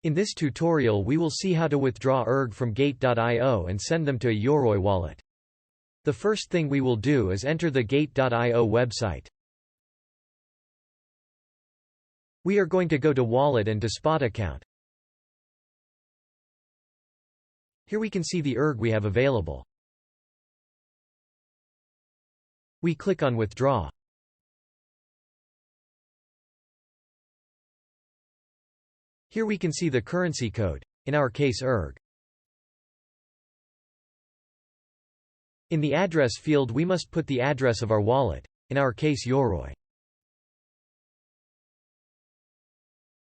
In this tutorial we will see how to withdraw ERG from Gate.io and send them to a Yoroi wallet. The first thing we will do is enter the Gate.io website. We are going to go to Wallet and to Spot Account. Here we can see the ERG we have available. We click on Withdraw. Here we can see the currency code, in our case ERG. In the address field we must put the address of our wallet, in our case Yoroi.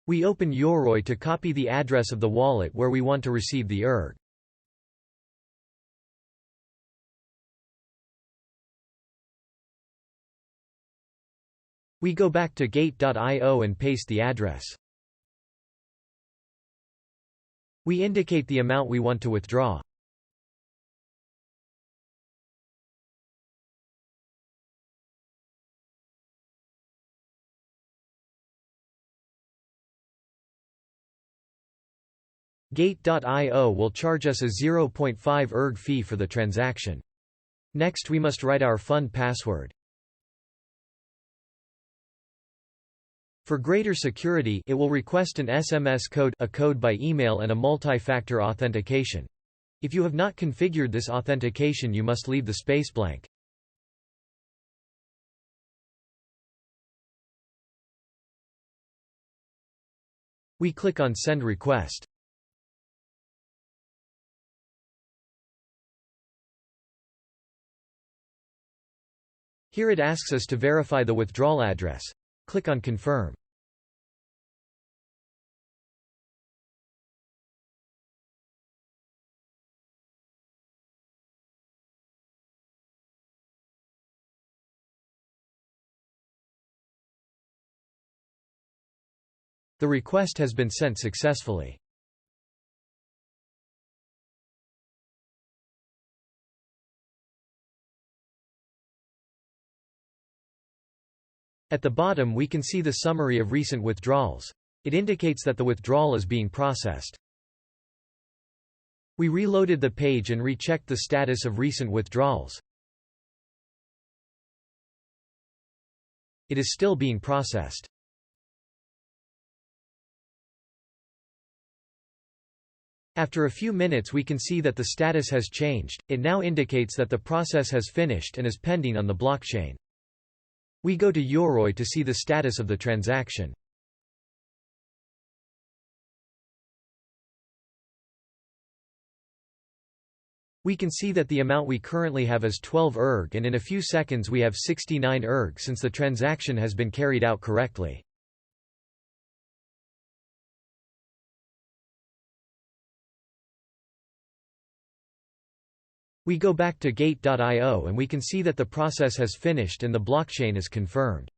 We open Yoroi to copy the address of the wallet where we want to receive the ERG. We go back to Gate.io and paste the address. We indicate the amount we want to withdraw. Gate.io will charge us a 0.5 ERG fee for the transaction. Next we must write our fund password. For greater security, it will request an SMS code, a code by email and a multi-factor authentication. If you have not configured this authentication you must leave the space blank. We click on Send Request. Here it asks us to verify the withdrawal address. Click on Confirm. The request has been sent successfully. At the bottom we can see the summary of recent withdrawals. It indicates that the withdrawal is being processed. We reloaded the page and rechecked the status of recent withdrawals. It is still being processed. After a few minutes we can see that the status has changed. It now indicates that the process has finished and is pending on the blockchain. We go to Yoroi to see the status of the transaction. We can see that the amount we currently have is 12 ERG and in a few seconds we have 69 ERG since the transaction has been carried out correctly. We go back to Gate.io and we can see that the process has finished and the blockchain is confirmed.